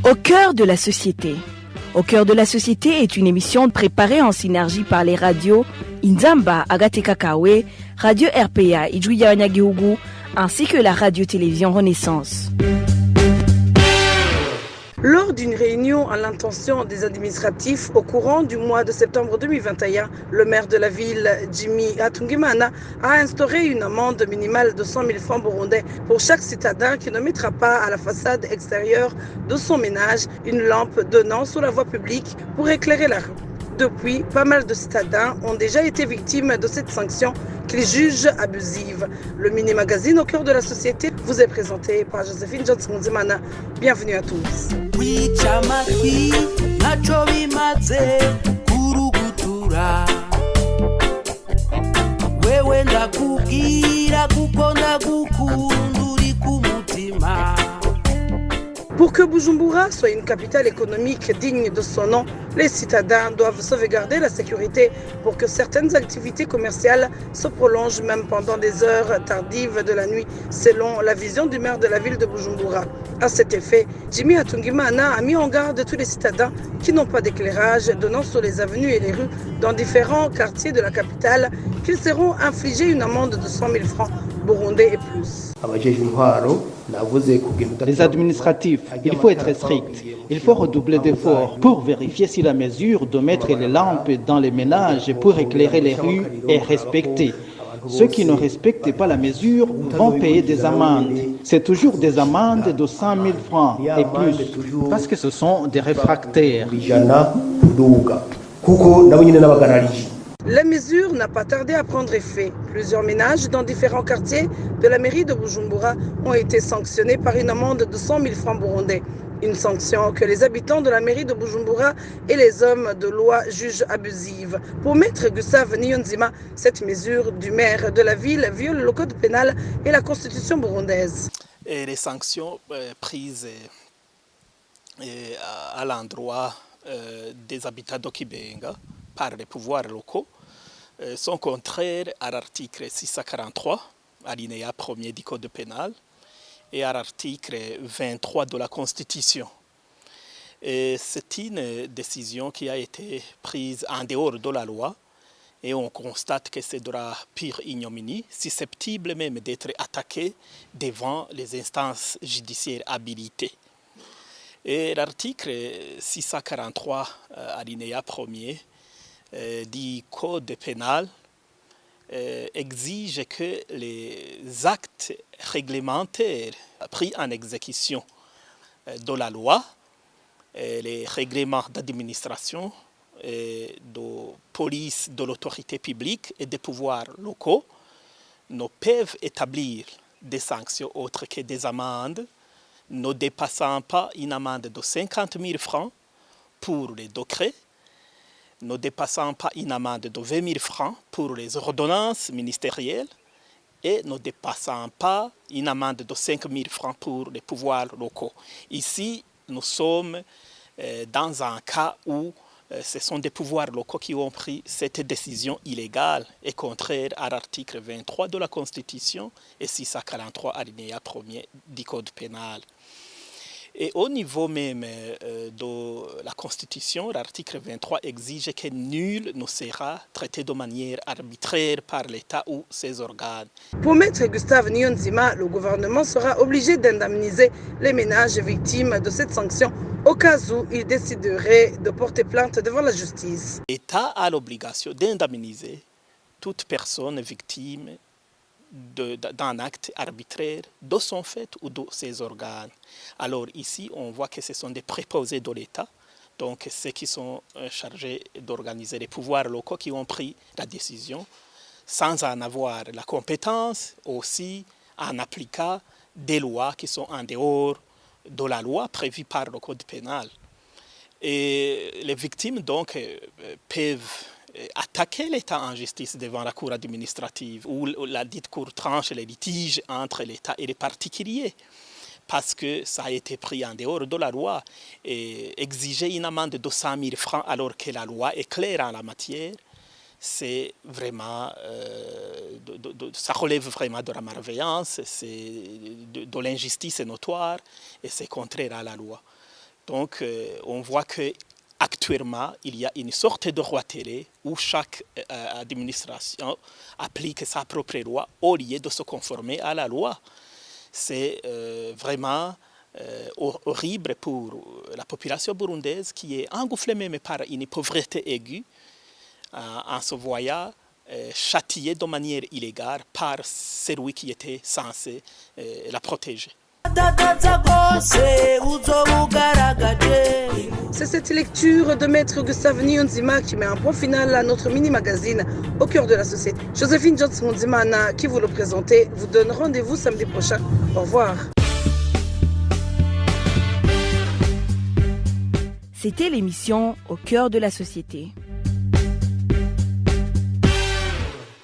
Au cœur de la société. Au cœur de la société est une émission préparée en synergie par les radios Inzamba, Agateka Kawe, Radio RPA, Idjouya Wanyagihugu, ainsi que la radio-télévision Renaissance. Lors d'une réunion à l'intention des administratifs au courant du mois de septembre 2021, le maire de la ville, Jimmy Atungimana, a instauré une amende minimale de 100 000 francs burundais pour chaque citadin qui ne mettra pas à la façade extérieure de son ménage une lampe donnant sur la voie publique pour éclairer la rue. Depuis, pas mal de citadins ont déjà été victimes de cette sanction qu'ils jugent abusive. Le mini-magazine au cœur de la société vous est présenté par Joséphine Johnson-Zimana. Bienvenue à tous. Pour que Bujumbura soit une capitale économique digne de son nom, les citadins doivent sauvegarder la sécurité pour que certaines activités commerciales se prolongent même pendant des heures tardives de la nuit, selon la vision du maire de la ville de Bujumbura. À cet effet, Jimmy Atungimana a mis en garde tous les citadins qui n'ont pas d'éclairage donnant sur les avenues et les rues dans différents quartiers de la capitale qu'ils seront infligés une amende de 100 000 francs burundais et plus. Les administratifs, il faut être strict. Il faut redoubler d'efforts pour vérifier si la mesure de mettre les lampes dans les ménages pour éclairer les rues est respectée. Ceux qui ne respectent pas la mesure vont payer des amendes. C'est toujours des amendes de 100 000 francs et plus, parce que ce sont des réfractaires. La mesure n'a pas tardé à prendre effet. Plusieurs ménages dans différents quartiers de la mairie de Bujumbura ont été sanctionnés par une amende de 100 000 francs burundais. Une sanction que les habitants de la mairie de Bujumbura et les hommes de loi jugent abusive. Pour maître Gustave Niyonzima, cette mesure du maire de la ville viole le code pénal et la constitution burundaise. Et les sanctions prises à l'endroit des habitants d'Okibenga par les pouvoirs locaux sont contraires à l'article 643, alinéa 1er du Code pénal, et à l'article 23 de la Constitution. C'est une décision qui a été prise en dehors de la loi et on constate que c'est de la pure ignominie, susceptible même d'être attaqué devant les instances judiciaires habilitées. Et l'article 643, alinéa 1er, du Code pénal exige que les actes réglementaires pris en exécution de la loi, les règlements d'administration, de police de l'autorité publique et des pouvoirs locaux ne peuvent établir des sanctions autres que des amendes ne dépassant pas une amende de 50 000 francs pour les décrets, ne dépassant pas une amende de 20 000 francs pour les ordonnances ministérielles et ne dépassant pas une amende de 5 000 francs pour les pouvoirs locaux. Ici, nous sommes dans un cas où ce sont des pouvoirs locaux qui ont pris cette décision illégale et contraire à l'article 23 de la Constitution et 643 alinéa 1er du Code pénal. Et au niveau même de la Constitution, l'article 23 exige que nul ne sera traité de manière arbitraire par l'État ou ses organes. Pour maître Gustave Niyonzima, le gouvernement sera obligé d'indemniser les ménages victimes de cette sanction au cas où il déciderait de porter plainte devant la justice. L'État a l'obligation d'indemniser toute personne victime d'un acte arbitraire de son fait ou de ses organes. Alors ici, on voit que ce sont des préposés de l'État, donc ceux qui sont chargés d'organiser les pouvoirs locaux qui ont pris la décision sans en avoir la compétence, aussi en appliquant des lois qui sont en dehors de la loi prévue par le Code pénal. Et les victimes donc peuvent attaquer l'État en justice devant la cour administrative où la dite cour tranche les litiges entre l'État et les particuliers parce que ça a été pris en dehors de la loi et exiger une amende de 100 000 francs alors que la loi est claire en la matière, c'est vraiment, ça relève vraiment de la malveillance, de l'injustice notoire et c'est contraire à la loi. Donc on voit qu'actuellement, il y a une sorte de roi télé où chaque administration applique sa propre loi au lieu de se conformer à la loi. C'est vraiment horrible pour la population burundaise qui est engoufflée même par une pauvreté aiguë en se voyant châtiée de manière illégale par celui qui était censé la protéger. C'est cette lecture de Maître Gustave Niyonzima qui met un point final à notre mini-magazine Au cœur de la société. Joséphine Johnson-Mondimana qui vous le présentait vous donne rendez-vous samedi prochain. Au revoir. C'était l'émission Au cœur de la société.